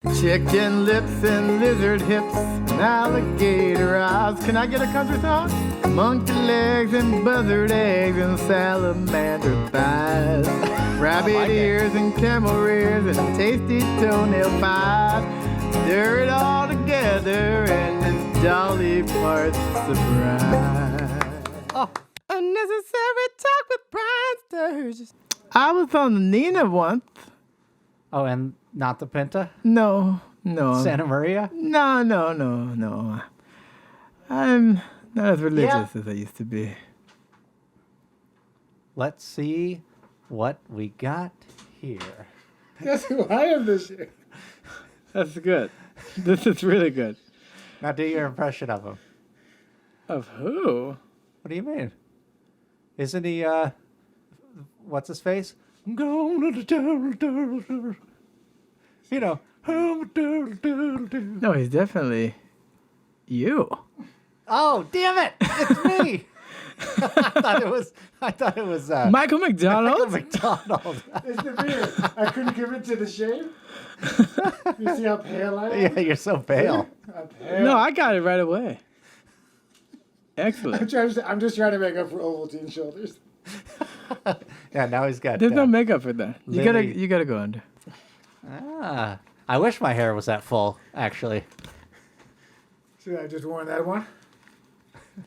Chicken lips and lizard hips and alligator eyes. Can I get a country song? Monkey legs and buzzard eggs and salamander thighs. Rabbit ears and camel rears and tasty toenail pies. Stir it all together and it's Dolly Parton surprise. Oh, unnecessary talk with Brian Sturges. I was on the Nina once. Oh, and not the Pinta? No. Santa Maria? No. I'm not as religious as I used to be. Let's see what we got here. Guess who I am this year? That's good. This is really good. Now do your impression of him. Of who? What do you mean? Isn't he, what's his face? I'm going to the turtle. You know. No, he's definitely you. Oh, damn it! It's me. I thought it was Michael McDonald. McDonald. It's the beard. I couldn't give it to the shave. You see how pale I am? Yeah, you're so pale. I'm pale. No, I got it right away. Excellent. I'm just trying to make up for Ovaltine shoulders. Yeah, now he's got. There's no makeup for that. Lily. You gotta go under. Ah, I wish my hair was that full. Actually, See, I just worn that one.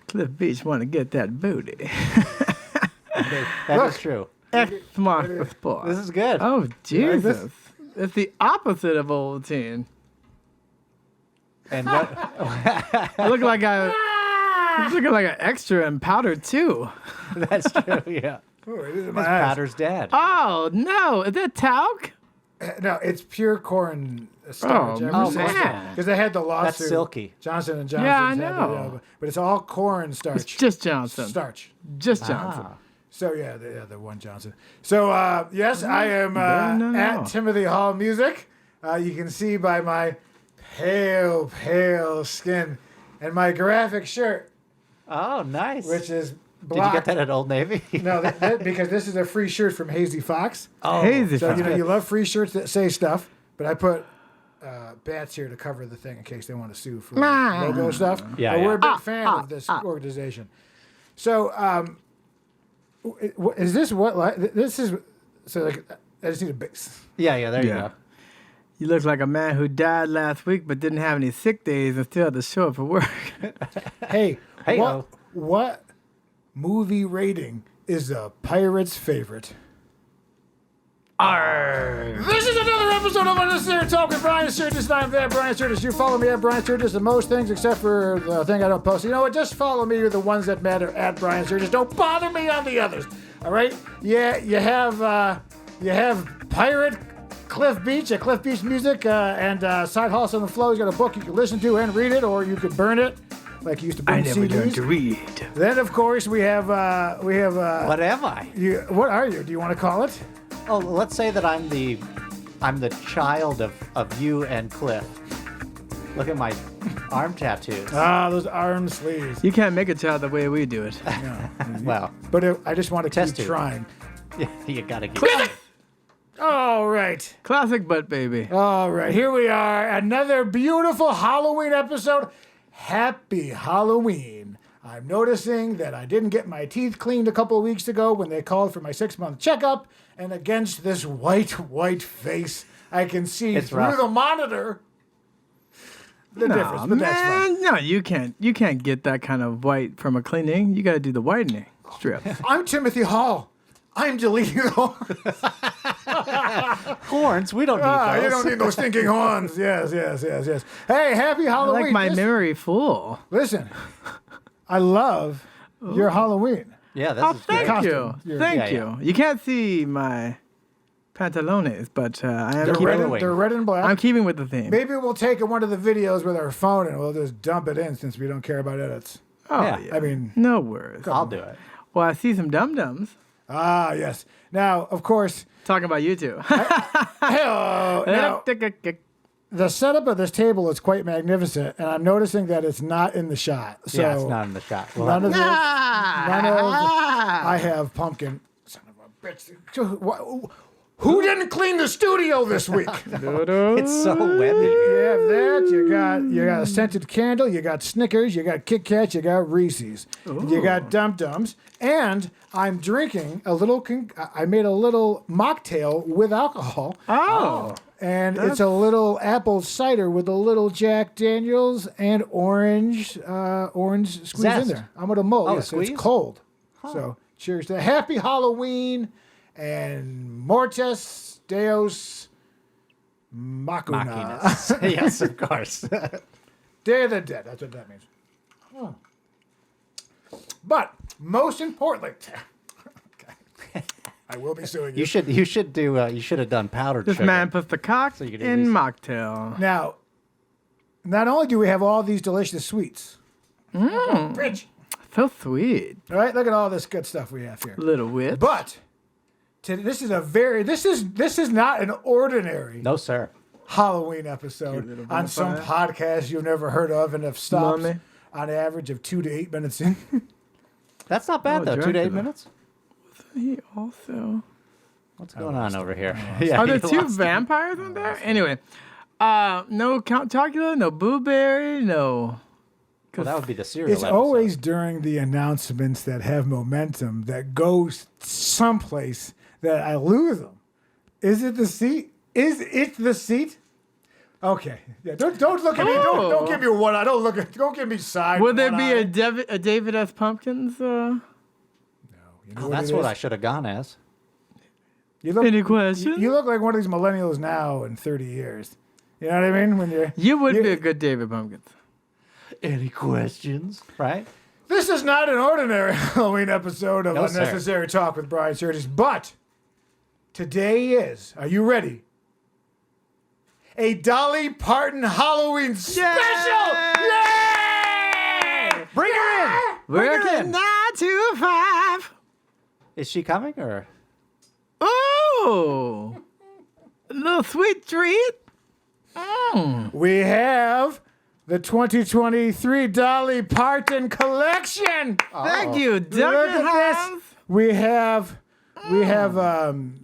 Cliff Beach want to get that booty. that is true. X marks the spot. This is good. Oh Jesus! this? It's the opposite of Ovaltine. And what? I look like He's looking like an extra in powder too. That's true. Yeah. Oh, it is in His my eyes. Patter's dad. Oh no! Is that talc? No, it's pure corn starch. Oh, man. Because they had the lawsuit. That's silky. Johnson and Johnson. Yeah, I know. But it's all corn starch. It's just Johnson. starch. Just Johnson. Ah. So yeah, the one Johnson. So yes, I am No. at Timothy Hall Music. You can see by my pale skin and my graphic shirt, Oh, nice. which is Did blocked. you get that at Old Navy? No, because this is a free shirt from Hazy Fox. Oh, Hazy So Fox. you love free shirts that say stuff, but I put bats here to cover the thing in case they want to sue for logo stuff. Yeah, But yeah. we're a big fan of this organization. So is this what this is? So like I just need a base. Yeah. There you Yeah. go. You look like a man who died last week but didn't have any sick days and still had to show up for work. Hey, Hey-o. what movie rating is a pirate's favorite? This is another episode of Unnecessary Talk with Brian Sturges, and I'm there, Brian Sturges. You follow me at Brian Sturges in most things except for the thing I don't post. You know what? Just follow me with the ones that matter at Brian Sturges. Don't bother me on the others. All right? Yeah, you have Pirate Cliff Beach at Cliff Beach Music and Side Hustle on the Flow. He's got a book you can listen to and read it, or you could burn it like you used to burn I never CDs. learned to read. Then, of course, we have What am I? what are you? Do you want to call it? Oh, let's say that I'm the child of you and Cliff. Look at my arm tattoos. Ah, those arm sleeves. You can't make a child the way we do it. Well, But I just want to Test keep tube. trying. you gotta get. All right. Classic butt baby. All right. Here we are. Another beautiful Halloween episode. Happy Halloween. I'm noticing that I didn't get my teeth cleaned a couple of weeks ago when they called for my 6-month checkup. And against this white face, I can see It's through rough. the monitor the difference. But that's fine. Man, no, you can't get that kind of white from a cleaning. You got to do the whitening strip. I'm Timothy Hall. I'm deleting the horns. Horns? We don't need those. You don't need those stinking horns. Yes. Hey, happy I Halloween. like my This- memory full. Listen, I love your Halloween. Yeah, this Oh, is great. thank Costume. you. Yeah, Thank yeah. you. You can't see my pantalones, but I am They're keeping, they're red and black. I'm keeping with the theme. Maybe we'll take one of the videos with our phone and we'll just dump it in since we don't care about edits. Oh, Yeah. yeah. I mean, No worries. I'll do it. Well, I see some dum-dums yes. Now, of course, talking about you two. hello. Now, the setup of this table is quite magnificent, and I'm noticing that it's not in the shot. So Yeah, it's not in the shot. Well, none of this. Ah! None of. I have pumpkin. Son of a bitch. Who didn't clean the studio this week? It's so webby. You have that. You got a scented candle. You got Snickers. You got Kit Kats. You got Reese's. You got Dum Dums. And I'm drinking a little. I made a little mocktail with alcohol. Oh. And it's a little apple cider with a little Jack Daniels and orange squeeze Zest. in there. I'm gonna mull. Oh, Yes, squeeze? it's cold. So cheers to Happy Halloween and Mortis Deus Machina. Machinus. Yes, of course. Day of the Dead. That's what that means. But most importantly, okay, I will be suing you. You should have done powdered This sugar. man puts the cock So you could in use- mocktail. Now, not only do we have all these delicious sweets, Bridge. So sweet. All right, look at all this good stuff we have here. Little wit. But this is not an ordinary No, sir. Halloween episode on some podcast you've never heard of and have stopped Mummy. on average of 2 to 8 minutes in. That's not bad, though. 2 to 8 Dracula. minutes? He also. What's going on over here? Are there you two lost it. vampires in there? Anyway, no Count Chocula, no Blueberry, no. Well, that would be the cereal It's episode. always during the announcements that have momentum that goes someplace that I lose them. Is it the seat? Is it the seat? Okay. Yeah. Don't look at me. Don't give me a one eye. Don't give me side. Would there one be eye. a David S. Pumpkins? You know Oh, what that's it what is? I should have gone as. You look, Any questions? You look like one of these millennials now in 30 years. You know what I mean? When you're. You would be a good David Pumpkins. Any questions? Right? This is not an ordinary Halloween episode of No, sir. Unnecessary Talk with Brian Sturges, but today is, are you ready? A Dolly Parton Halloween special! Yay! Bring her in! Working 9 to 5. Is she coming or? Oh, a little sweet treat. We have the 2023 Dolly Parton collection. Thank you, Look Duncan. at this. We have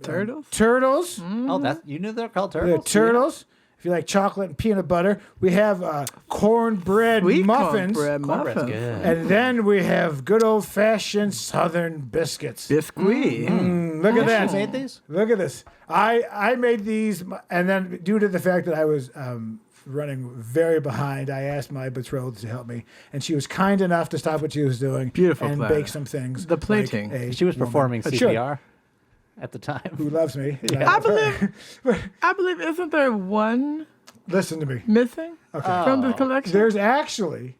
Turtles? turtles. Oh, that you knew they're called The turtles? turtles. If you like chocolate and peanut butter, we have cornbread Sweet muffins. cornbread Cornbread's muffins. good. And then we have good old-fashioned Southern biscuits. Biscuit. Look at You that. made these? Look at this. I made these, and then due to the fact that I was running very behind, I asked my betrothed to help me, and she was kind enough to stop what she was doing Beautiful and platter. bake some things. The plating. like a She was woman performing should, CPR at the time. who loves me. and I love her. believe, isn't there one Listen to me. missing from the collection? There's actually,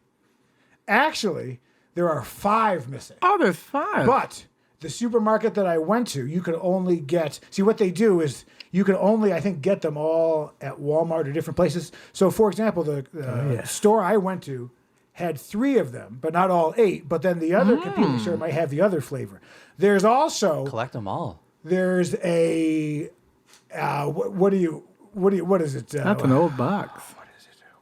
there are 5 missing. Oh, there's 5. But the supermarket that I went to, you could only get. See, what they do is you can only, I think, get them all at Walmart or different places. So, for example, the store I went to had 3 of them, but not all 8. But then the other competing store might have the other flavor. There's also Collect them all. there's a what is it? That's an old box.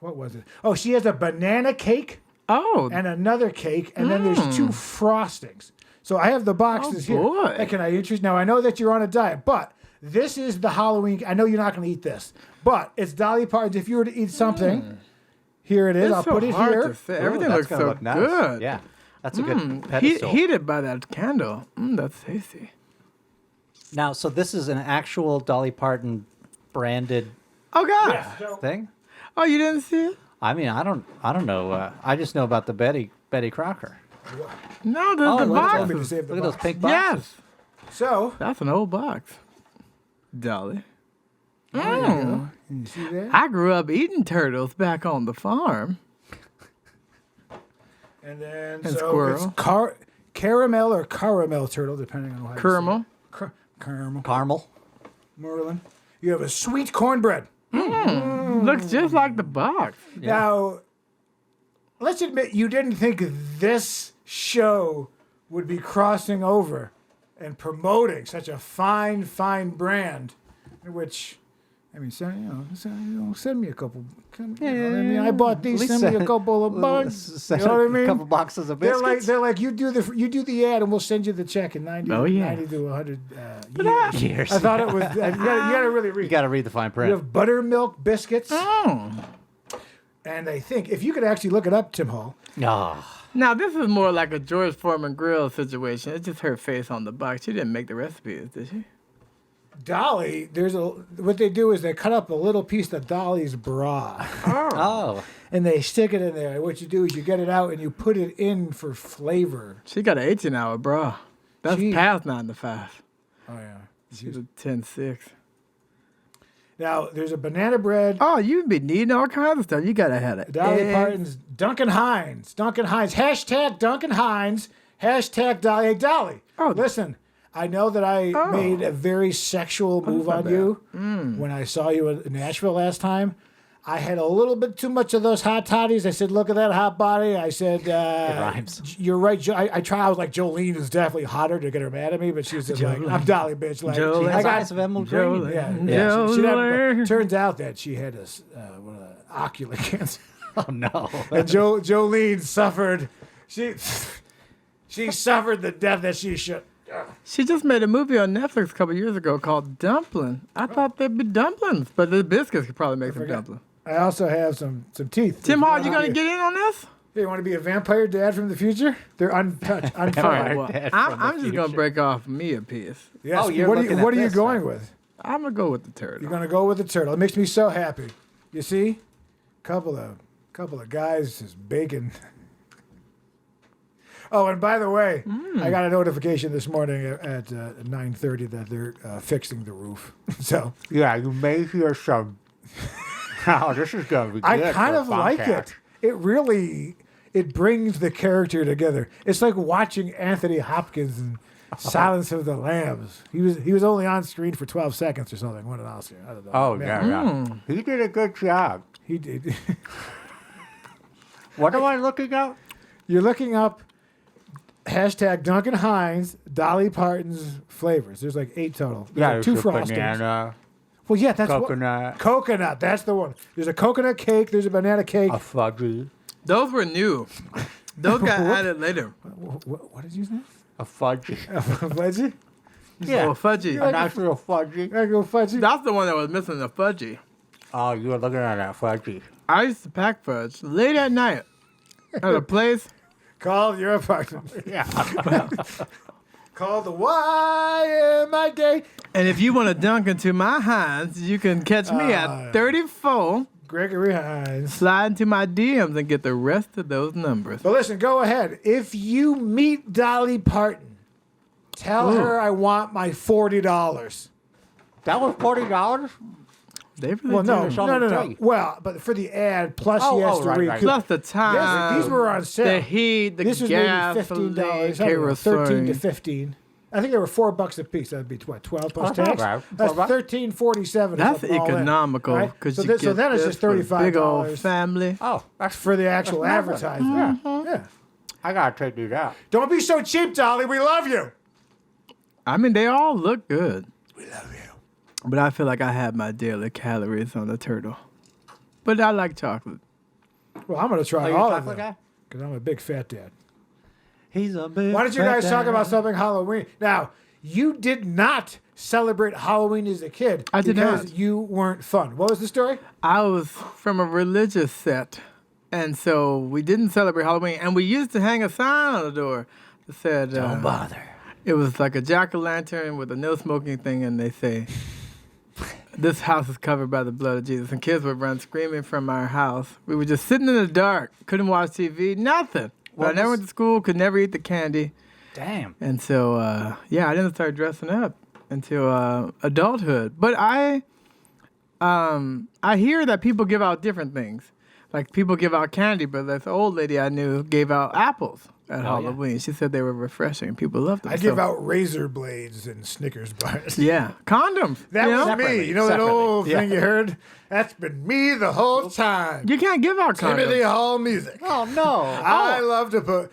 What was it? Oh, she has a banana cake Oh, and another cake, and then there's 2 frostings. So I have the boxes here. boy. Hey, can I interest? Now I know that you're on a diet, but this is the Halloween. I know you're not going to eat this, but it's Dolly Parton's. If you were to eat something, here it is. it's I'll so put it hard here. to say. Ooh, Everything that's looks gonna so look nice. good. Yeah. That's a good pedestal. Heated by that candle. That's tasty. Now, so this is an actual Dolly Parton branded Oh God! So thing? Oh, you didn't see it? I mean, I don't know. I just know about the Betty Crocker. No, the look box. at me to is- save the Look at those box. pink boxes. Yes, So that's an old box. Dolly. you see that? I grew up eating turtles back on the farm. And then And so squirrel. it's caramel or caramel turtle, depending on how you say it. Caramel. Caramel. Caramel. Merlin. You have a sweet cornbread. Looks just like the box. Now, let's admit you didn't think this show would be crossing over and promoting such a fine brand, which I mean, send me a couple. I bought these. At least Send me a couple of bugs. You know what I mean? A couple boxes of They're biscuits. like you do the ad and we'll send you the check in 90 to 100 years. Years. I thought it was. You gotta really read. You got to read the fine You print. have buttermilk biscuits, Oh. and I think if you could actually look it up, Tim Hall. Ah. Now, this is more like a George Foreman grill situation. It's just her face on the box. She didn't make the recipes, did she? Dolly, what they do is they cut up a little piece of Dolly's bra. Oh. And they stick it in there. And what you do is you get it out and you put it in for flavor. She got an 18-hour bra. That's She- past 9 to 5. Oh yeah. She's a 10-6. Now there's a banana bread. Oh, you be needing all kinds of stuff. You gotta have it. Dolly Parton's Duncan Hines. Duncan Hines. Hashtag Duncan Hines. Hashtag Dolly. Hey Dolly. Oh. Listen. I know that I made a very sexual move not on you when I saw you in Nashville last time. I had a little bit too much of those hot toddies. I said, look at that hot body. I said, rhymes. You're right. I was like, Jolene is definitely hotter to get her mad at me, but she was just like, I'm Dolly, bitch. Like, Jolene. I got Eyes of emerald green. Yeah. She Jolene. turns out that she had ocular cancer. Oh, no. And Jolene suffered. She suffered the death that she should. She just made a movie on Netflix a couple years ago called Dumpling. I thought they'd be dumplings, but the biscuits could probably make some dumplings. I also have some teeth. Tim Hall, you gonna get in on this? Hey, you want to be a vampire dad from the future? They're untouched, All right, unfired. well, Dad from I'm the just gonna future. break off me a piece. Yes. Oh, you're what looking at are you this, going huh? with? I'm gonna go with the turtle. You're gonna go with the turtle. It makes me so happy. You see, couple of guys just baking. Oh, and by the way, I got a notification this morning at 9:30 that they're fixing the roof. So Yeah, you may hear some. Oh, this is going to be good. I kind for of like podcast. it. It brings the character together. It's like watching Anthony Hopkins in Silence of the Lambs. He was only on screen for 12 seconds or something. What an Oscar. I don't know. Oh, Man, yeah. He did a good job. He did. What am I looking up? You're looking up hashtag Duncan Hines, Dolly Parton's flavors. There's like 8 total. Yeah, There's there's two a frostings. banana, Well, yeah, that's coconut, coconut. That's the one. There's a coconut cake. There's a banana cake. a fudgy, Those were new. Those got added later. What did you say? a fudgy. Fudgy? Yeah, Oh, fudgy. a nice little fudgy. I go fudgy. That's the one that was missing the fudgy. Oh, you were looking at that fudgy. I used to pack fudge late at night at a place. Call your apartment. Yeah. Call the YMIK. And if you want to dunk into my Hines, you can catch me at 34. Gregory Hines. Slide into my DMs and get the rest of those numbers. But listen, go ahead. If you meet Dolly Parton, tell her I want my $40. That was $40? They really Well, no, It's no, only no. three. Well, but for the ad, plus Oh, he has oh, to right, recoup. right. Plus the time. Yes, these were on sale. The heat, the This was gas, maybe $15. I don't know, 13 to 15. I think they were $4 a piece. That'd be what, 12 plus Oh, tax. right. That's $4. $13.47. That's all in, economical right? because so, you then- get so then it's this just for Big old $35 family. Oh, that's for the actual That's nothing. advertisement. Yeah. I got to take you that. Don't be so cheap, Dolly. We love you. I mean, they all look good, We love you. but I feel like I have my daily calories on the turtle. But I like chocolate. Well, I'm going to try Are you a all of chocolate them guy? because I'm a big fat dad. He's a big Why don't you fat guys talk dad. about something Halloween? Now, you did not celebrate Halloween as a kid I did because not. you weren't fun. What was the story? I was from a religious set, and so we didn't celebrate Halloween. And we used to hang a sign on the door that said, Don't bother. it was like a jack-o'-lantern with a no smoking thing, and they say, this house is covered by the blood of Jesus. And kids would run screaming from our house. We were just sitting in the dark, couldn't watch TV, nothing. But I never went to school, could never eat the candy. Damn. And so, I didn't start dressing up until adulthood. But I hear that people give out different things. Like people give out candy, but this old lady I knew gave out apples. at yeah. Halloween. She said they were refreshing. People loved them. I give out razor blades and Snickers bars. Yeah, condoms. That you know? was me. Separately, You know that separately. old Yeah. thing you heard? That's been me the whole time. You can't give out Timothy condoms. Hall music. Oh no! I love to put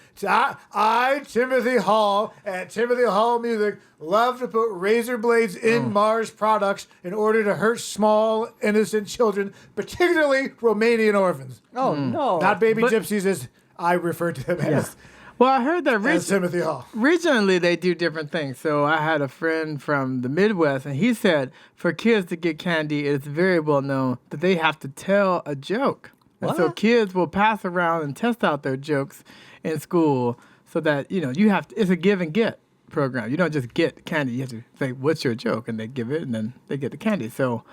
Timothy Hall at Timothy Hall Music love to put razor blades in Mars products in order to hurt small innocent children, particularly Romanian orphans. Oh no! Not baby But- gypsies as I refer to them as Well, I heard that Timothy Hall. regionally they do different things. So I had a friend from the Midwest, and he said for kids to get candy, it's very well known that they have to tell a joke. And so What? kids will pass around and test out their jokes in school so that, you have to, it's a give and get program. You don't just get candy. You have to say, what's your joke? And they give it, and then they get the candy. So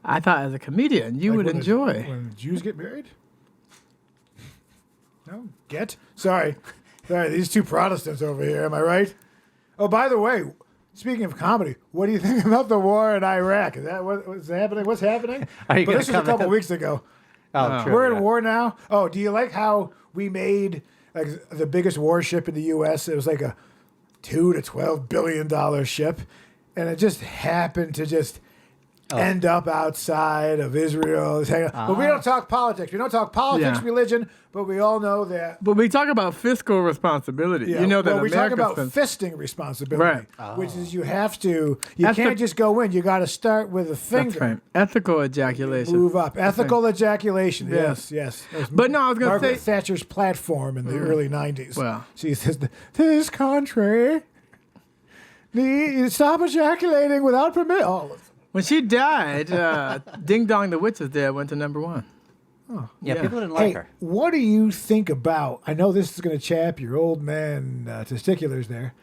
I thought as a comedian, you Like would when enjoy. when Jews get married? No? Get? Sorry, these two Protestants over here, am I right? Oh, by the way, speaking of comedy, what do you think about the war in Iraq? Is that what's happening? What's happening? Are you But gonna this was a comment? couple weeks ago. Oh, true. We're yeah. in war now. Oh, do you like how we made like the biggest warship in the U.S.? It was like a $2 to $12 billion ship, and it just happened to just end up outside of Israel. But we don't talk politics. We don't talk politics, Yeah. religion, but we all know that. But we talk about fiscal responsibility. Yeah, You know that well, we talk America about spends- fisting responsibility, which is you have to. You That's can't the- just go in. You got to start with a finger. That's right. Ethical ejaculation. Move up. Ethical ejaculation. Yeah. Yes. That was But no, I was gonna Margaret say- Thatcher's platform in the early '90s. Well. She says, "This country need stop ejaculating without permit." Oh, When she died, Ding Dong the Witch is Dead went to #1. Yeah, Yeah. people didn't like hey, her. what do you think about? I know this is going to chap your old man testiculars there.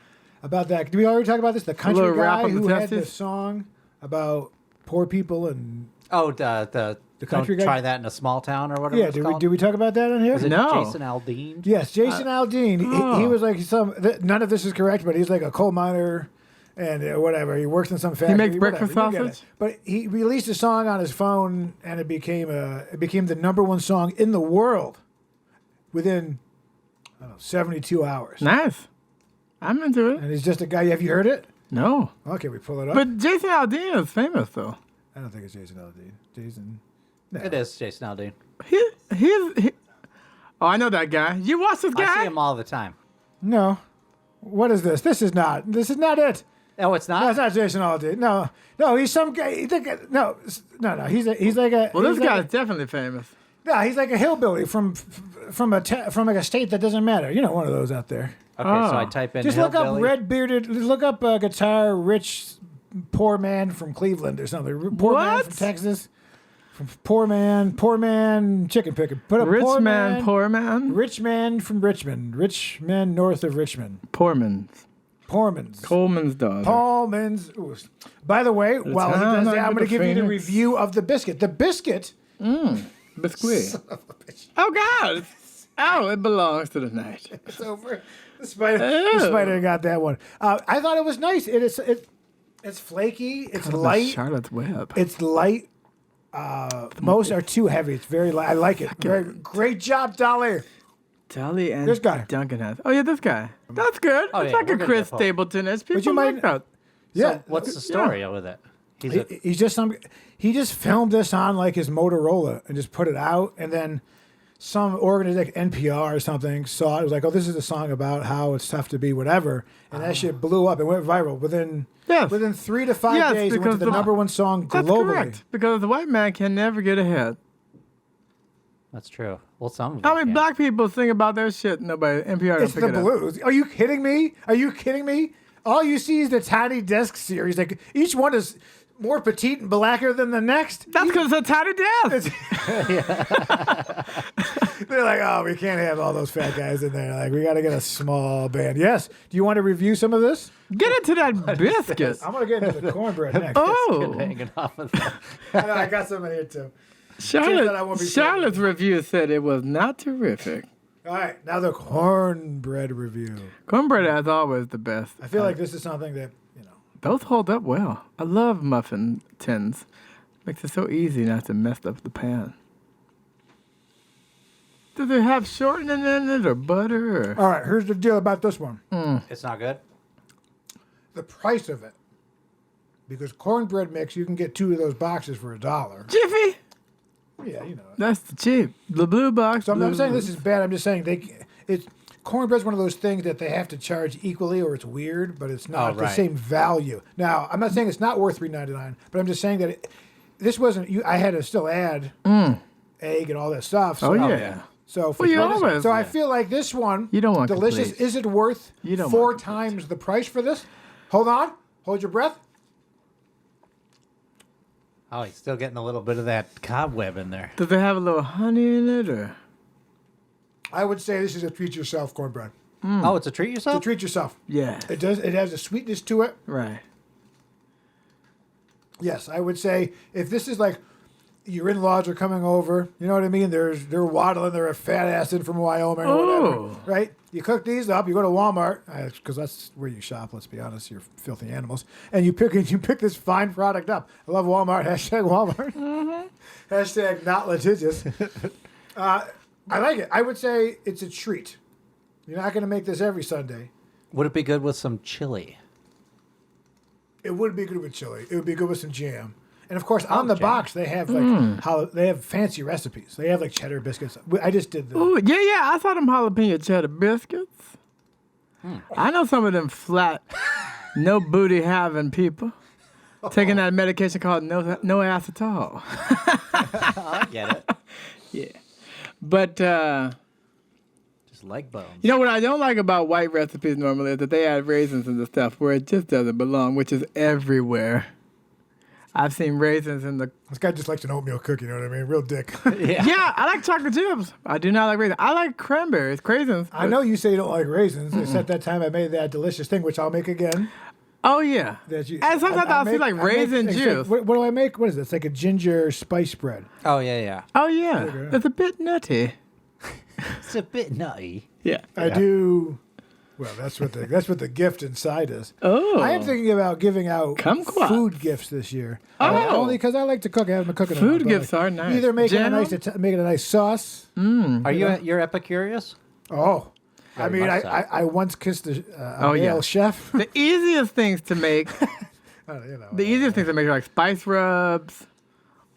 About that, did we already talk about this? The country little rap guy on the who had the testes? song about poor people and Oh, the country don't guy? try that in a small town or whatever. yeah. it's Did we called. talk about that on here? Was it No. Jason Aldean? Yes, Jason Aldean. He was like none of this is correct, but he's like a coal miner and whatever. He works in some factory. makes whatever, breakfast you get it. sausage? But he released a song on his phone, and it became the #1 song in the world within 72 hours. Nice. I'm into it. And he's just a guy. Have you heard it? No. Okay, we pull it up. But Jason Aldean is famous, though. I don't think it's Jason Aldean. Jason. It is Jason Aldean. He, oh, I know that guy. You watch this I see guy? him all the time. No. What is this? This is not it. Oh, it's No, not. it's not Jason Aldean. No, he's some guy. No. He's like a. Well, this he's like guy's definitely famous. No, he's like a hillbilly from like a state that doesn't matter. You know, one of those out there. Okay, Oh. so I type in Just look up hillbilly. red bearded. Look up guitar rich poor man from Cleveland or something. Poor man What? from Texas. From poor man chicken picking. Put a Rich poor man, poor man. Rich man from Richmond. Rich man north of Richmond. Poorman's. Poorman's. Coleman's daughter. Paulman's. Ooh. By the way, while he town does that, under I'm going to the give you the Phoenix. review of the biscuit. The biscuit. Biscuit. Oh, God. Oh, it belongs to the night. It's over. The spider got that one. I thought it was nice. It's flaky. It's light. Charlotte's Web. It's light. Most are too heavy. It's very light. I like it. Great job, Dolly. Dolly and This guy. Duncan has. Oh, yeah, this guy. That's good. Oh, it's yeah, like we're a gonna Chris get Paul. Stapleton-ish. People you like might- that. Yeah. So what's the story with it? He's just he just filmed this on like his Motorola and just put it out, and then some organization, like NPR or something, saw it. It was like, oh, this is a song about how it's tough to be whatever, and that shit blew up. It went viral within Yes. 3 to 5 Yes, days. It went to because the the- #1 song That's globally. correct. Because the white man can never get ahead. That's true. Well, some of How it many can. black people sing about their shit? Nobody, NPR don't It's pick the it up. blues. Are you kidding me? All you see is the Tiny Desk series. Like each one is more petite and blacker than the next. That's because it's a tiny death. They're like, oh, we can't have all those fat guys in there. Like, we got to get a small band. Yes. Do you want to review some of this? Get into that biscuit. I'm going to get into the cornbread next. Oh, Hanging off of that. I got some in here too. that I won't be Charlotte's review said it was not terrific. All right. Now the cornbread review. Cornbread is always the best. I feel like this is something that, Those hold up well. I love muffin tins. Makes it so easy not to mess up the pan. Do they have shortening in it or butter? Or? All right, here's the deal about this one. It's not good. The price of it. Because cornbread mix, you can get 2 of those boxes for $1. Jiffy? Yeah, you know. That's the cheap. The blue box. So I'm blue. not saying this is bad. I'm just saying it's cornbread's one of those things that they have to charge equally, or it's weird, but it's not the right. same value. Now, I'm not saying it's not worth $3.99, but I'm just saying that this wasn't. I had to still add egg and all that stuff. So, Oh, yeah. So for Well, you this- always- so I feel like this one, You don't want delicious. complete. Is it worth You don't 4 want complete. times the price for this? Hold on. Hold your breath. Oh, he's still getting a little bit of that cobweb in there. Does it have a little honey in it or? I would say this is a treat yourself cornbread. Oh, it's a treat It's a yourself? treat yourself. Yeah. It does. It has a sweetness to it. Right. Yes, I would say if this is like your in-laws are coming over, you know what I mean? They're waddling, they're a fat ass in from Wyoming or whatever, Oh. right? You cook these up, you go to Walmart because that's where you shop. Let's be honest, you're filthy animals, and you pick this fine product up. I love Walmart. Hashtag Walmart. Hashtag not litigious. I like it. I would say it's a treat. You're not going to make this every Sunday. Would it be good with some chili? It would be good with chili. It would be good with some jam. And of course, on the box they have they have fancy recipes. They have like cheddar biscuits. I just did the. Ooh, yeah. I saw them jalapeno cheddar biscuits. I know some of them flat, no booty having people taking that medication called no acetol. I get it. Yeah, but Just leg bones. you know what I don't like about white recipes normally is that they add raisins and the stuff where it just doesn't belong, which is everywhere. I've seen raisins in the. This guy just likes an oatmeal cookie. You know what I mean? Real dick. Yeah, I like chocolate chips. I do not like raisins. I like cranberries, craisins. I know you say you don't like raisins, except that time I made that delicious thing, which I'll make again. Oh yeah. That you, And sometimes I'll see like raisin it's juice. Like, what do I make? What is it? It's like a ginger spice bread. Oh, yeah. Oh yeah, it's a bit nutty. It's a bit nutty. Yeah. I do. Well, that's what the gift inside is. Oh. I am thinking about giving out Kumquat. food gifts this year. Oh. Only because I like to cook. I haven't been cooking. Food enough, but gifts are nice. Either making Jam? making a nice sauce. Are you're Epicurious? Oh, I Very mean, much so. I once kissed a Oh, male yeah. chef. The easiest things to make, You know, the easiest things to make are like spice rubs,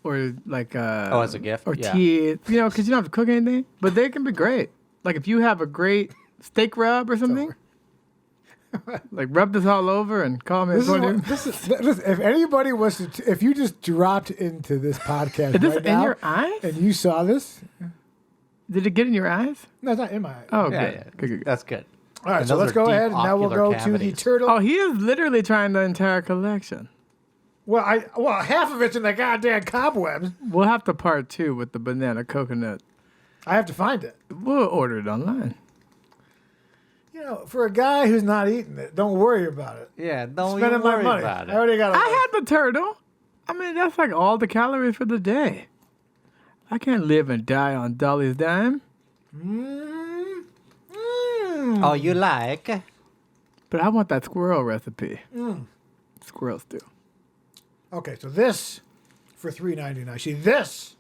or like Oh, as a gift? or Yeah. tea. You know, because you don't have to cook anything, but they can be great. Like if you have a great steak rub or something, like rub this all over and call me. This is a what, listen, if anybody was to, if you just dropped into this podcast Is this right in now your eyes? and you saw this, Did it get in your eyes? no, it's not in my eye. Oh, Yeah, good. yeah. Good, good. That's good. All right, And so those let's are go deep ahead, and now we'll ocular go to the cavities. turtle. Oh, he is literally trying the entire collection. Well, half of it's in the goddamn cobwebs. We'll have to part 2 with the banana coconut. I have to find it. We'll order it online. You know, for a guy who's not eating it, don't worry about it. Yeah, don't Spending even my worry money. about I it. already got it. I had the turtle. I mean, that's like all the calories for the day. I can't live and die on Dolly's dime. Oh, you like? But I want that squirrel recipe. Squirrel stew. Okay, so this for $3.99. See, this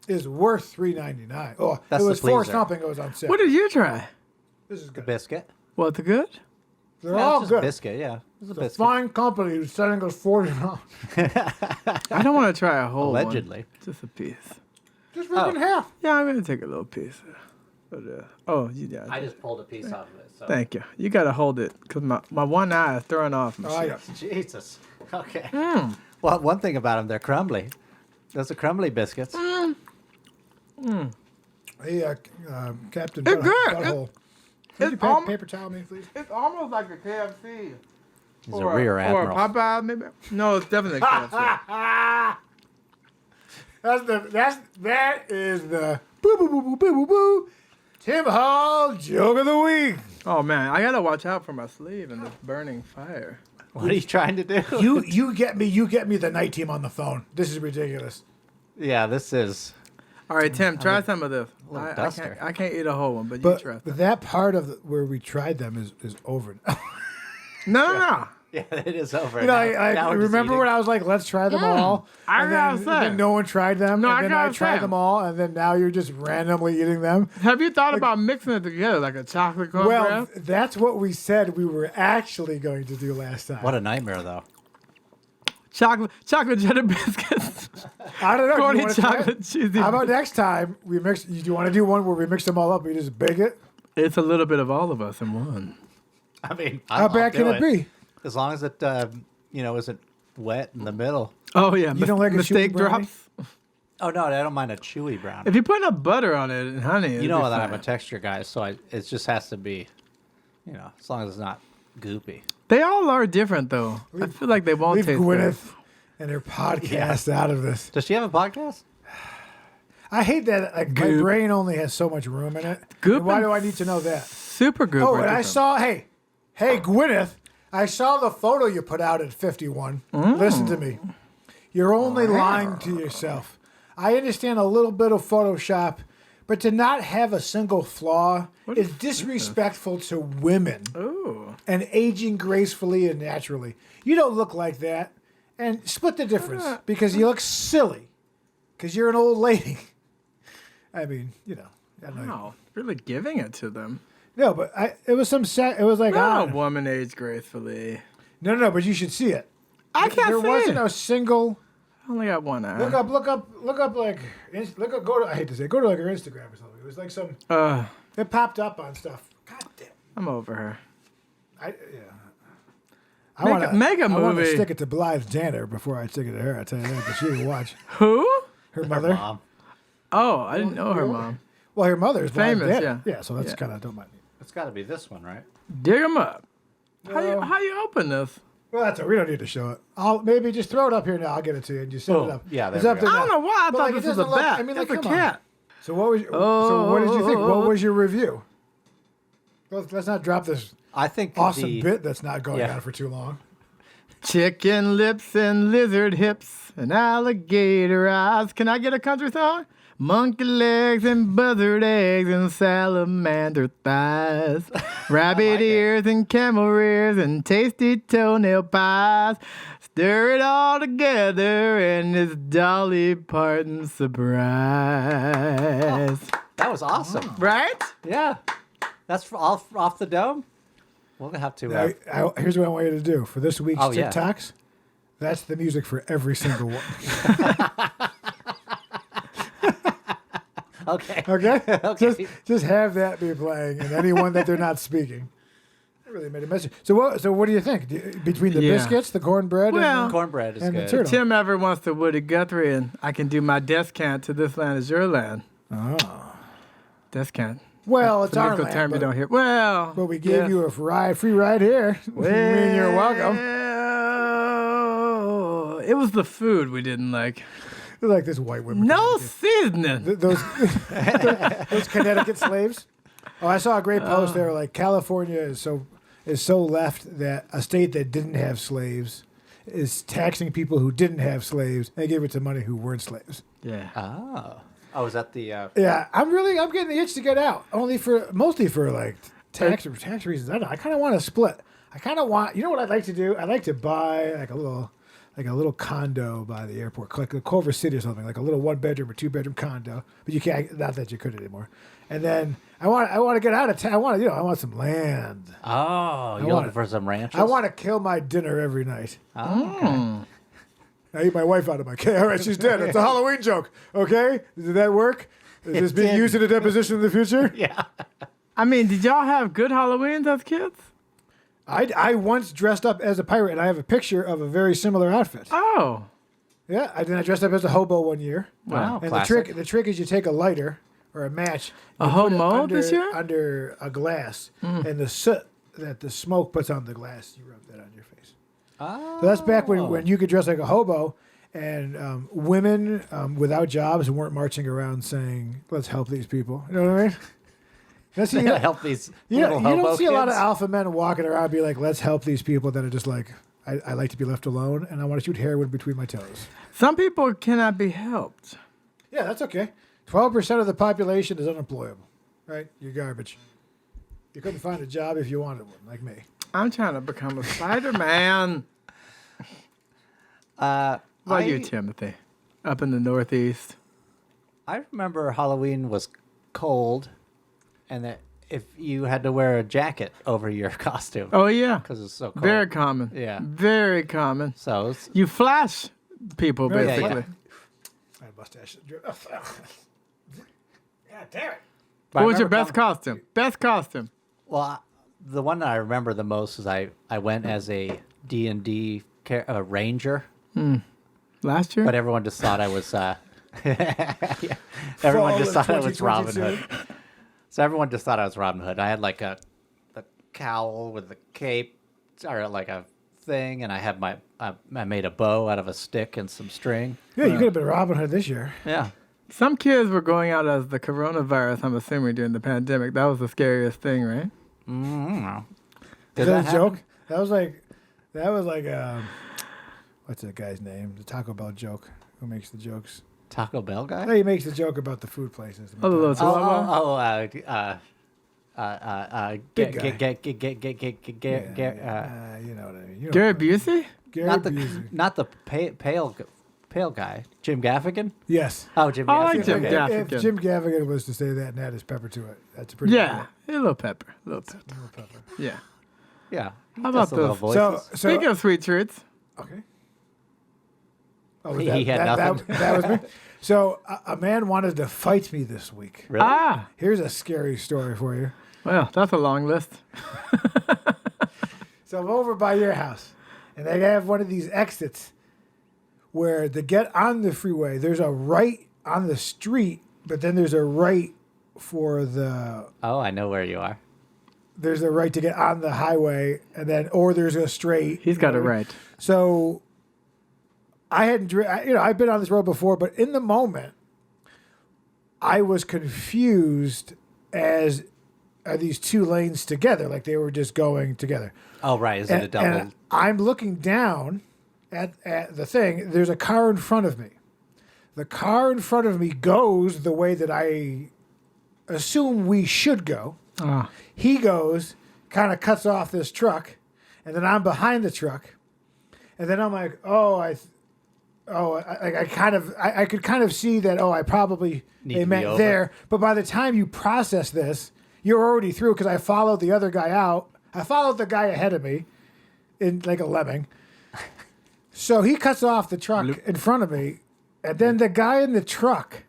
is worth $3.99. Oh, That's it the was $4 pleaser. something. It was on sale. What did you try? This is The good. biscuit. Was it good? They're Yeah, all it's just good. biscuit, yeah. It's a It's a biscuit. fine company who's selling us $40. I don't want to try a whole Allegedly. one. Just a piece. Just rip it in half. Yeah, I'm going to take a little piece. But, yeah. I just pulled a piece off of it. So. Thank you. You got to hold it because my one eye is throwing off. Oh, yeah. Jesus. Okay. Well, one thing about them, they're crumbly. Those are crumbly biscuits. Hey, Captain It's good. Butthole. It's Could you almo- paper towel me, please? It's almost like a KFC. He's a rear Or a admiral. Popeye, maybe? No, it's definitely a KFC. That is the boo boo boo boo boo boo boo Tim Hall joke of the week. Oh, man. I got to watch out for my sleeve in this burning fire. What are you trying to do? You get me the night team on the phone. This is ridiculous. Yeah, this is. All right, Tim, try some of this. little I duster. can't eat a whole one, but you But try some. that part of where we tried them is over. No. Yeah, it is over. You know, Now- I now we're just remember eating. when I was like, let's try them all. I And gotta then, say. and then no one tried them. No, I and then I gotta tried say. them all. And then now you're just randomly eating them. Have you thought about mixing it together like a chocolate cornbread? Well, that's what we said we were actually going to do last time. What a nightmare, though. chocolate cheddar biscuits. I don't know. Do you Corny wanna try it? chocolate cheesy. How about next time we mix? Do you want to do one where we mix them all up? We just bake it. It's a little bit of all of us in one. I mean, How bad can it be? As long as it, isn't wet in the middle. Oh yeah, You don't like a chewy mistake brownie? drops. Oh no, I don't mind a chewy brown. If you put enough butter on it and honey, You know that I'm a texture guy, so it just has to be, as long as it's not goopy. They all are different though. I feel like they won't Leave taste Gwyneth and her podcast out of this. Does she have a podcast? I hate that. Like my Goop. brain only has so much room in it. Goop And why and do I need to know that? super good. Oh, and I saw. Hey, Gwyneth. I saw the photo you put out at 51. Listen to me. You're only lying to yourself. I understand a little bit of Photoshop, but to not have a single flaw is disrespectful to women Ooh. and aging gracefully and naturally. You don't look like that. And split the difference because you look silly because you're an old lady. I mean, I know. Wow, really giving it to them. No, but it was it was like, Not a woman aged gracefully. No, but you should see it. I can't There see wasn't it. a single. I only got one eye. Look up, like, go to, I hate to say, go to like her Instagram or something. It was like some, it popped up on stuff. God damn. I'm over her. I Make want a- make a I want to movie. stick it to Blythe Janner before I stick it to her. I tell you that, but she didn't watch. Who? Her mother. Mom. Oh, I didn't know her mom. Well, her mother's Blythe Famous, Janner. yeah. Yeah, so that's Yeah. kind of, don't mind me. It's got to be this one, right? Dig them up. No. How you open this? Well, that's it. We don't need to show it. I'll maybe just throw it up here now. I'll get it to you and just set Oh, it up. yeah, there It's we up go. there I don't now. know why I But, thought like, this it was a doesn't look- bat. I mean, like, it's a come on. cat. So what was? So what did you think? What was your review? Let's not drop this I think awesome bit that's not going Yeah. on for too long. Chicken lips and lizard hips and alligator eyes. Can I get a country song? Monkey legs and buzzard eggs and salamander thighs. Rabbit ears and camel rears and tasty toenail pies. Stir it all together and it's Dolly Parton surprise. That was awesome. Right? Yeah. That's off the dome. We'll have to. Here's what I want you to do for this week's Oh, yeah. TikToks. That's the music for every single one. Okay. Okay? Okay. Just have that be playing and anyone that they're not speaking. That really made a message. So what do you think? Between the Yeah. biscuits, the cornbread, Well- and Cornbread is And the good. turtle. Tim ever wants to Woody Guthrie and I can do my descant to this land is your land. oh. Descant. Well, it's our Political land, term you but, don't hear. Well, but we gave you a free ride here. I mean, you're welcome. Well, it was the food we didn't like. You're like this white women. No seasoning. Those Connecticut slaves. Oh, I saw a great post there. Like California is so left that a state that didn't have slaves is taxing people who didn't have slaves. They gave it to money who weren't slaves. Yeah. Oh, is that the? Yeah, I'm getting the itch to get out. Mostly for like tax reasons. I don't know. I kind of want to split. I kind of want. You know what I'd like to do? I'd like to buy like a little condo by the airport, like a Culver City or something, like a little 1-bedroom or 2-bedroom condo. But you can't. Not that you could anymore. And then I want to get out of town. I want some land. Oh, you're looking for some ranches? I want to kill my dinner every night. Oh, okay. I eat my wife out of my cage. All right, she's dead. It's a Halloween joke. Okay, did that work? Is this being used in a deposition in the future? Yeah. I mean, did y'all have good Halloweens as kids? I once dressed up as a pirate, and I have a picture of a very similar outfit. Oh. Yeah, I dressed up as a hobo one year. Wow. And Classic. the trick is you take a lighter or a match. A you put it homo under, this year? under a glass, and the soot that the smoke puts on the glass, you rub that on your face. Oh. So that's back when you could dress like a hobo, and women without jobs weren't marching around saying, "Let's help these people." You know what I mean? That's, They gotta help these you little don't hobo see a lot of kids. alpha men walking around be like, "Let's help these people." That are just like, I like to be left alone, and I want to shoot heroin between my toes. Some people cannot be helped. Yeah, that's okay. 12% of the population is unemployable, right? You're garbage. You couldn't find a job if you wanted one, like me. I'm trying to become a Spider-Man. What about you, Timothy? Up in the Northeast. I remember Halloween was cold, and that if you had to wear a jacket over your costume. Oh, yeah. Because it's so cold. Very common. Yeah. Very common. So it's, You flash people, basically. yeah. My mustache. God damn it. but I What was your remember best costume? Best costume. Well, the one that I remember the most is I went as a D&D ranger, Last year? but everyone just thought I was. Yeah. Everyone just thought I was Robin Hood. So everyone just thought I was Robin Hood. I had like the cowl with the cape, or like a thing, and I had I made a bow out of a stick and some string. Yeah, you could have been Robin Hood this year. Yeah. Some kids were going out as the coronavirus, I'm assuming, during the pandemic. That was the scariest thing, right? I don't know. Is that a joke? That was like, what's that guy's name? The Taco Bell joke. Who makes the jokes? Taco Bell guy? No, he makes the joke about the food places. Oh, the little Big guy. You know what I mean. You know Gary what I mean. Busey? Gary Busey. not the pale guy. Jim Gaffigan? Yes. Oh, Jim I Gaffigan. like Jim okay. Gaffigan. If Jim Gaffigan was to say that and add his pepper to it, that's a pretty Yeah. A little pepper. A little pepper. good little pepper. Yeah. Yeah. He How does about the little those? voices. So Speaking of sweet treats, okay. Oh, was He had nothing. That was me. So a man wanted to fight me this week. Really? Here's a scary story for you. well, that's a long list. So I'm over by your house, and they have one of these exits where to get on the freeway, there's a right on the street, but then there's a right for the. Oh, I know where you are. There's a right to get on the highway, and then or there's a straight. He's got it right. So I hadn't, I've been on this road before, but in the moment, I was confused as are these two lanes together, like they were just going together. Oh, right. Is it a double? And I'm looking down at the thing. There's a car in front of me. The car in front of me goes the way that I assume we should go. Ah. He goes, kind of cuts off this truck, and then I'm behind the truck, and then I'm like, I could kind of see that. Oh, I probably Need they to be meant over. there. But by the time you process this, you're already through because I followed the other guy out. I followed the guy ahead of me, in like a lemming. So he cuts off the truck in front of me, and then the guy in the truck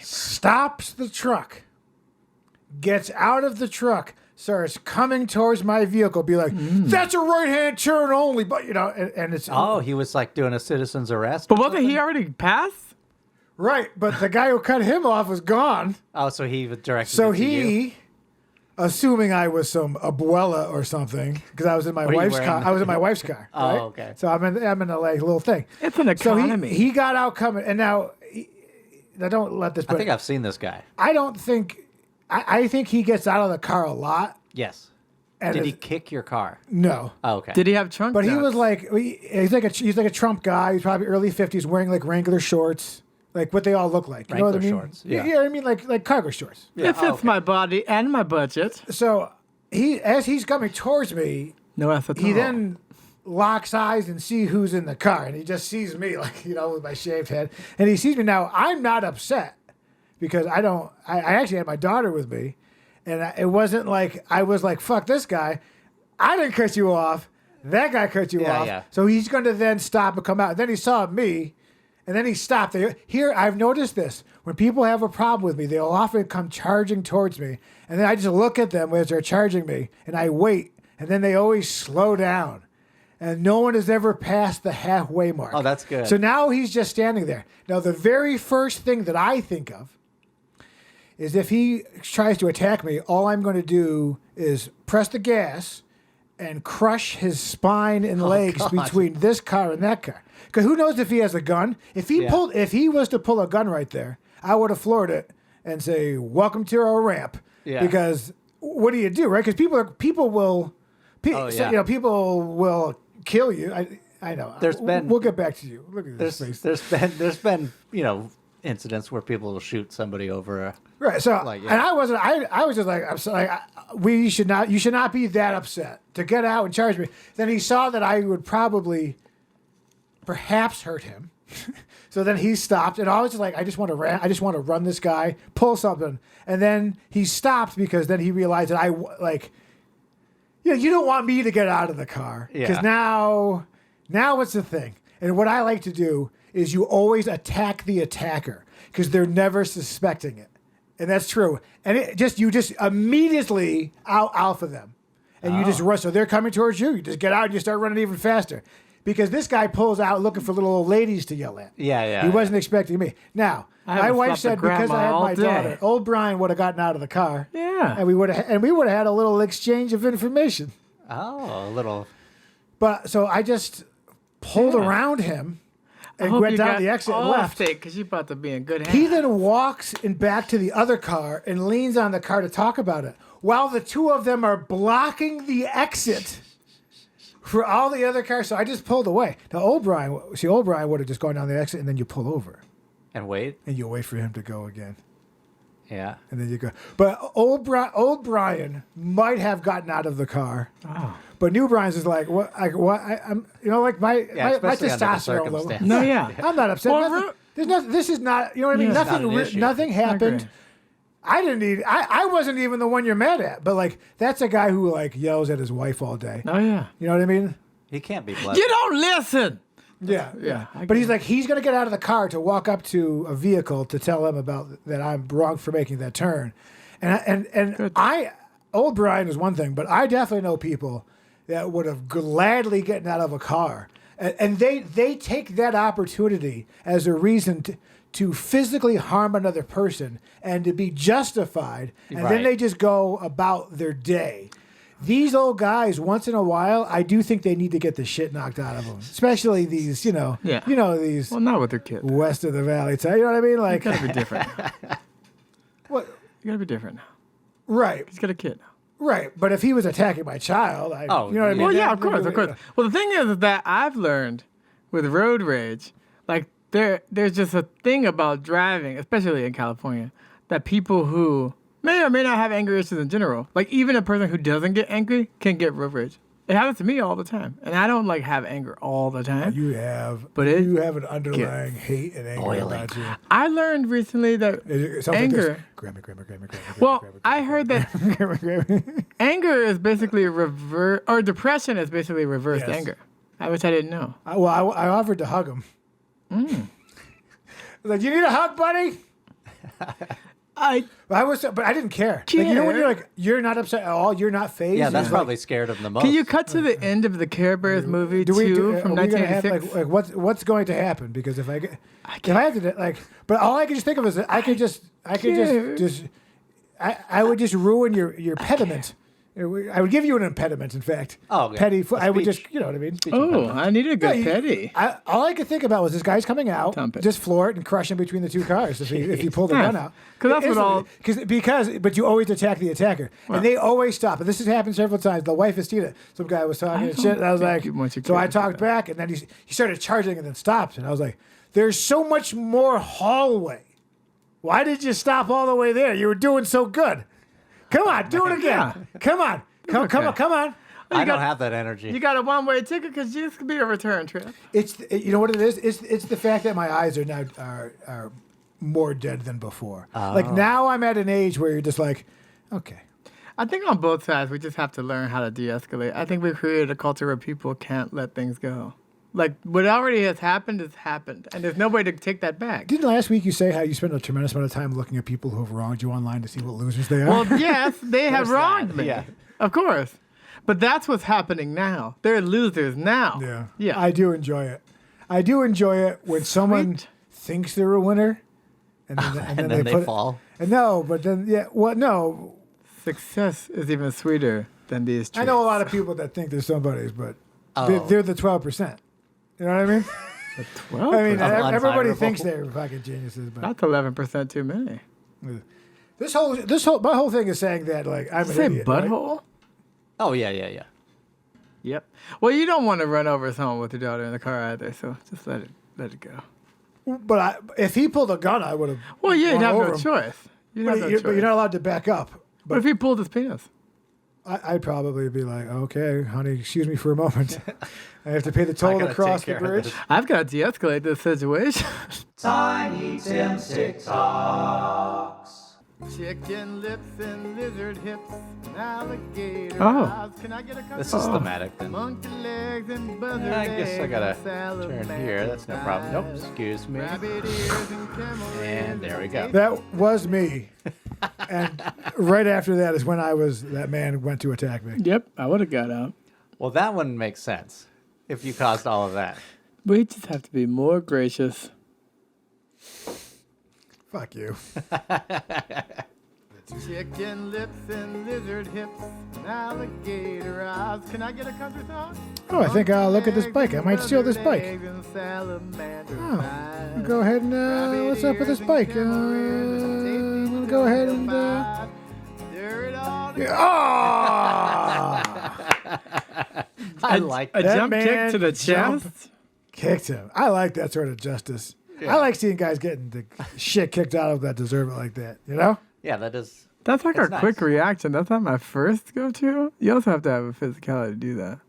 stops the truck, gets out of the truck, starts coming towards my vehicle, be like, "That's a right-hand turn only," but and it's Oh, he was like doing a citizen's arrest. But or wasn't he already passed? right. But the guy who cut him off was gone, Oh, so he was directed. so it to you. he. Assuming I was some abuela or something, because I was in my What are you wife's wearing? car. I was in my wife's car. Oh, right? okay. So I'm in a like little thing. It's an So economy. he got out coming, and now don't let this. I But think I've seen this guy. I don't think. I think he gets out of the car a lot. Yes. And Did he it's- kick your car? No. Oh, okay. Did he have trunk But he nuts? was like he's like a Trump guy. He's probably early 50s, wearing like Wrangler shorts, like what they all look like. You know what I Wrangler mean? shorts, Yeah. yeah. I mean like cargo shorts. It fits okay. my body and my budget. So as he's coming towards me, No acetone. he then locks eyes and see who's in the car, and he just sees me like with my shaved head, and he sees me. Now I'm not upset because I actually had my daughter with me, and it wasn't like I was like, fuck this guy. I didn't cut you off. That guy cut you Yeah, off. yeah. So he's going to then stop and come out. And then he saw me, and then he stopped. Here, I've noticed this. When people have a problem with me, they'll often come charging towards me. And then I just look at them as they're charging me, and I wait. And then they always slow down. And no one has ever passed the halfway mark. Oh, that's good. So now he's just standing there. Now, the very first thing that I think of is if he tries to attack me, all I'm going to do is press the gas and crush his spine and legs God. between this car and that car. Because who knows if he has a gun? If he was to pull a gun right there, I would have floored it and say, "Welcome to our ramp." Yeah. Because what do you do, right? Because people will kill you. I know. We'll get back to you. Look at this face. There's been incidents where people will shoot somebody over Right. So, Like, yeah. and I wasn't. I was just like, I'm sorry. You should not be that upset to get out and charge me. Then he saw that I would probably, perhaps hurt him. So then he stopped, and I was just like, I just want to run this guy, pull something, and then he stopped because then he realized that you don't want me to get out of the car because now what's the thing? And what I like to do is you always attack the attacker because they're never suspecting it. And that's true. And you just immediately out alpha them. And you just run. So they're coming towards you. You just get out and you start running even faster. Because this guy pulls out looking for little old ladies to yell at. Yeah. He wasn't expecting me. Now, my wife said because I had my daughter, old Brian would have gotten out of the car. Yeah. And we would have had a little exchange of information. Oh, a little. But so I just pulled around him and went down the exit and left. Because you're about to be in good hands. He then walks back to the other car and leans on the car to talk about it, while the two of them are blocking the exit for all the other cars. So I just pulled away. Now, old Brian would have just gone down the exit, and then you pull over. And wait. And you wait for him to go again. Yeah. And then you go. But old Brian might have gotten out of the car. Oh. But new Brian's is like, what? I'm, like my testosterone level. No, yeah. I'm not upset. Well, This is not. You know what I mean? Yeah. Nothing happened. I wasn't even the one you're mad at. But like, that's a guy who like yells at his wife all day. Oh yeah. You know what I mean? He can't be blessed. You don't listen. Yeah. But he's like, he's going to get out of the car to walk up to a vehicle to tell them about that I'm wrong for making that turn. And old Brian is one thing, but I definitely know people that would have gladly gotten out of a car. And they take that opportunity as a reason to physically harm another person and to be justified. And then they just go about their day. These old guys, once in a while, I do think they need to get the shit knocked out of them. Especially these, these. Well, not with their kid. West of the valley type. You know what I mean? Like, You gotta be different. what? You gotta be different now. Right. He's got a kid now. Right. But if he was attacking my child, you know what I mean? Well, yeah, of course. Well, the thing is that I've learned with road rage, like there's just a thing about driving, especially in California, that people who may or may not have anger issues in general, like even a person who doesn't get angry can get road rage. It happens to me all the time, and I don't like have anger all the time. You have an underlying hate and anger about you. I learned recently that anger. Grab me. Well, I heard that anger is basically or depression is basically reversed anger. Which I didn't know. I offered to hug him. I was like, "You need a hug, buddy?" But I didn't care. Like, you know when you're like, you're not upset at all, you're not phased. Yeah, that's probably scared him the most. Can you cut to the end of the Care Bears movie from 1986? Like what's going to happen? because if I have to like, but all I can just think of is that I would just ruin your pediment. I would give you an impediment, in fact. Oh, okay. Petty. I would just, you know what I mean? I need a good petty. All I could think about was this guy's coming out, just floor it and crush him between the two cars if you pull the gun out. But you always attack the attacker. Well, and they always stop. And this has happened several times. The wife has seen it. Some guy was talking and shit. And I was like, so I talked back, and then he started charging and then stopped. And I was like, there's so much more hallway. Why did you stop all the way there? You were doing so good. Come on, do it again. Yeah. Come on. I don't have that energy. You got a one-way ticket because this could be a return trip. You know what it is? It's the fact that my eyes are now are more dead than before. Like now I'm at an age where you're just like, okay. I think on both sides we just have to learn how to de-escalate. I think we've created a culture where people can't let things go. Like, what already has happened, and there's no way to take that back. Didn't last week you say how you spent a tremendous amount of time looking at people who have wronged you online to see what losers they are? Well, yes, they have wronged me. Yeah. Of course. But that's what's happening now. They're losers now. Yeah. I do enjoy it. When someone thinks they're a winner, and then they fall. No. Success is even sweeter than these treats. I know a lot of people that think they're somebody's, but they're the 12%. You know what I mean? The 12%? I mean, everybody thinks they're fucking geniuses, but that's 11% too many. My whole thing is saying that like I'm an idiot. Butthole? Right? Oh yeah. Yep. Well, you don't want to run over someone with your daughter in the car either, so just let it go. But if he pulled a gun, I would have. Well, yeah, you'd have no choice. You have no choice. But you're not allowed to back up. What if he pulled his penis? I'd probably be like, okay, honey, excuse me for a moment. I have to pay the toll to gotta cross take the care of bridge. I've got to de-escalate this situation. Tiny Tim's TikToks. Chicken lips and lizard hips and alligator Oh. eyes. Can I get a country This is thematic then. Monkey legs and buzzard I guess I eggs gotta and turn here. That's no problem. Nope, excuse me. rabbit ears and camel And there we go. That was me. And right after that is when that man went to attack me. Yep, I would have got out. Well, that one makes sense if you caused all of that. We just have to be more gracious. Fuck you. Chicken lips and lizard hips and alligator eyes. Can I get a country song? Oh, I think I'll look at this bike. I might steal this bike. Eggs and salamander Oh, pies. I'll go ahead and, what's up with this bike? I'm going to go ahead and, Stir it all I like A That jump kick man to the jumped. chest? kicked him. I like that sort of justice. I like seeing guys getting the shit kicked out of that deserve it like that, you know? Yeah, that is. That's like It's a nice. quick reaction. That's not my first go-to. You also have to have a physicality to do that.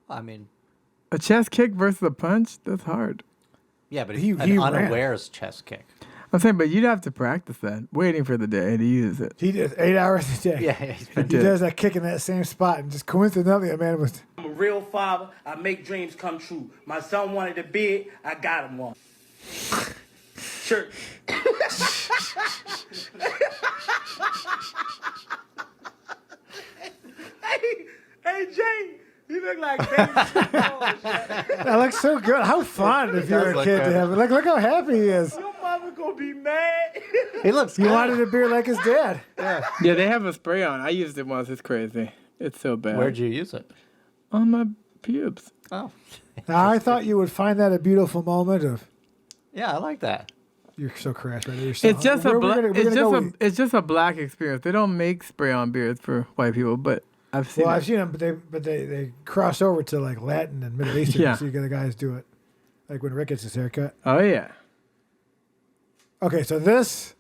I mean, A chest kick versus a punch? That's hard. yeah, but He an ran. unawares chest kick. I'm saying, but you'd have to practice that, waiting for the day to use it. He did 8 hours a day. Yeah, he's been He does that kick in that same spot, and just coincidentally, a man was. I'm a real father. I make dreams come true. My son wanted a beard. I got him one. Sure. hey, Jay. You look like baby. That looks so good. How fun if you're does a look kid to good. have. Look how happy he is. Your mama gonna be mad. He looks He good. wanted a beard like his dad. Yeah, they have a spray on. I used it once. It's crazy. It's so bad. Where'd you use it? On my pubes. Oh, Now, I thought you would find that a beautiful moment of. yeah, I like that. You're so crass right now. You're so It's just We're a black. gonna- we're It's gonna just go- it's just a black experience. They don't make spray on beards for white people, but I've seen. Well, it. I've seen them, but they cross over to like Latin and Middle Eastern. Yeah. So you get the guys do it, like when Rick gets his haircut. Oh yeah. Okay, so this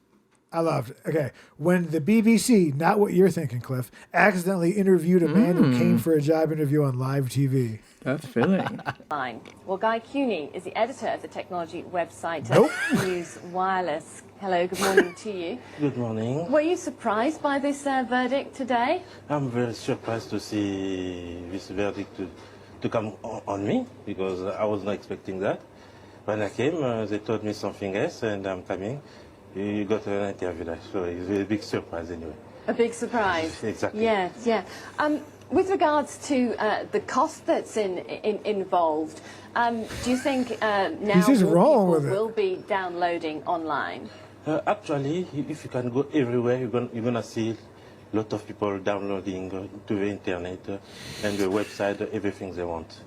I loved. Okay, when the BBC, not what you're thinking, Cliff, accidentally interviewed a man who came for a job interview on live TV. That's filling. Fine. Well, Guy Cuny is the editor of the technology website Nope. News Wireless. Hello, good morning to you. Good morning. Were you surprised by this verdict today? I'm very surprised to see this verdict to come on me because I was not expecting that. When I came, they told me something else, and I'm coming. You got an interview there, so it's a big surprise anyway. A big surprise. Exactly. Yes, yeah. With regards to the cost that's involved, do you think now He's just more rolling people with it. will be downloading online? Actually, if you can go everywhere, you're gonna see a lot of people downloading to the internet and the website everything they want.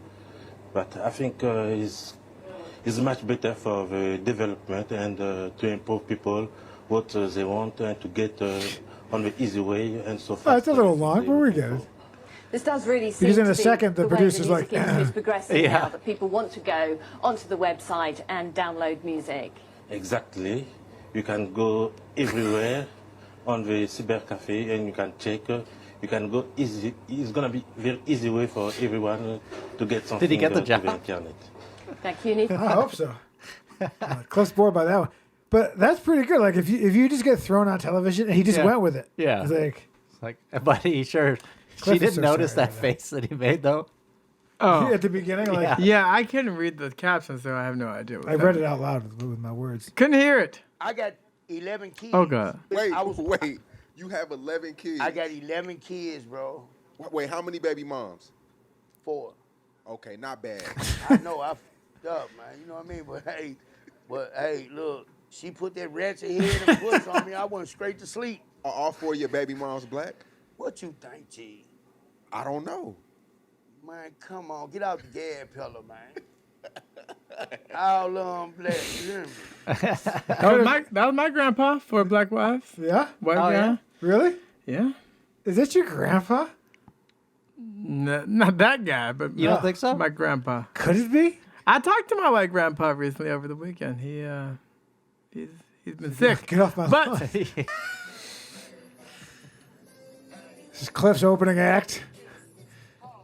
But I think it's much better for the development and to improve people what they want and to get on the easy way and so Oh, forth. it's a little long, but we get it. This does really seem Because in to a be second, the way producer's music like, industry is progressing Yeah. now, that people want to go onto the website and download music. Exactly. You can go everywhere on the cyber cafe and you can check. You can go easy. It's gonna be very easy way for everyone to get something. Did he get the to job? internet. Thank you, Nick. I hope so. Cliff's bored by that one, but that's pretty good. Like if you just get thrown on television and he just Yeah. went with it. Yeah. It's like It's like, but he sure. Cliff She is didn't so notice sorry that about face that he made though. Oh at the beginning, like Yeah. yeah, I couldn't read the caption, so I have no idea. What I read it out loud with my words. Couldn't hear it. I got 11 kids. Oh god. Wait, I was- wait. You have 11 kids. I got 11 kids, bro. Wait, how many baby moms? 4. Okay, not bad. I know I f***ed up, man. You know what I mean? But hey, look. She put that ratchet head and push on me. I went straight to sleep. Are all 4 of your baby moms black? What you think, G? I don't know. Man, come on. Get out the gas pedal, man. All black. You hear me? That was my grandpa for black wives. Yeah, White Oh, guy. yeah? really? Yeah. Is that your grandpa? Not that guy, but You don't think so? my grandpa. Could it be? I talked to my white grandpa recently over the weekend. He's He's been sick. Get off my lawn. But This is Cliff's opening act.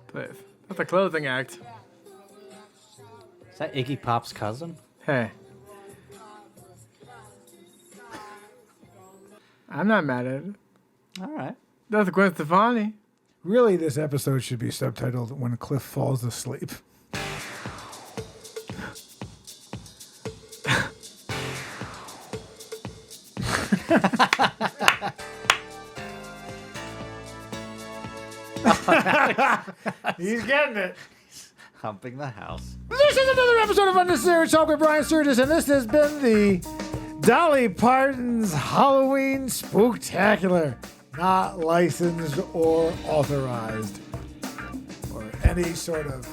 Cliff, that's a closing act. Is that Iggy Pop's cousin? Hey. I'm not mad at it. All right. That's Gwen Stefani. Really, this episode should be subtitled "When Cliff Falls Asleep." He's getting it. Humping the house. This is another episode of Unnecessary Talk with Brian Sturges, and this has been the Dolly Parton's Halloween Spooktacular. Not licensed or authorized. Or any sort of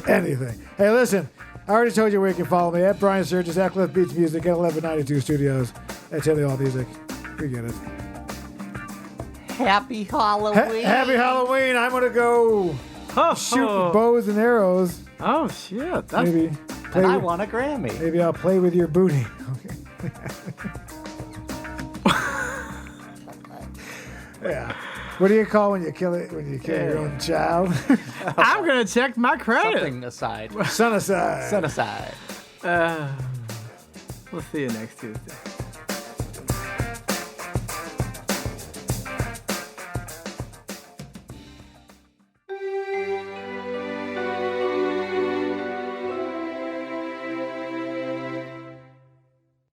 anything. Hey, listen, I already told you where you can follow me at Brian Sturges, at Cliff Beats Music, at 1192 Studios, at Tilly All Music. You get it. Happy Halloween. Happy Halloween. I'm going to go shoot bows and arrows. Oh, shit. That's Maybe play And I with, won a Grammy. maybe I'll play with your booty. Okay. Yeah. What do you call when you kill it? When you kill your own child? I'm going to check my credit. Something aside. Son aside. Set aside. We'll see you next Tuesday.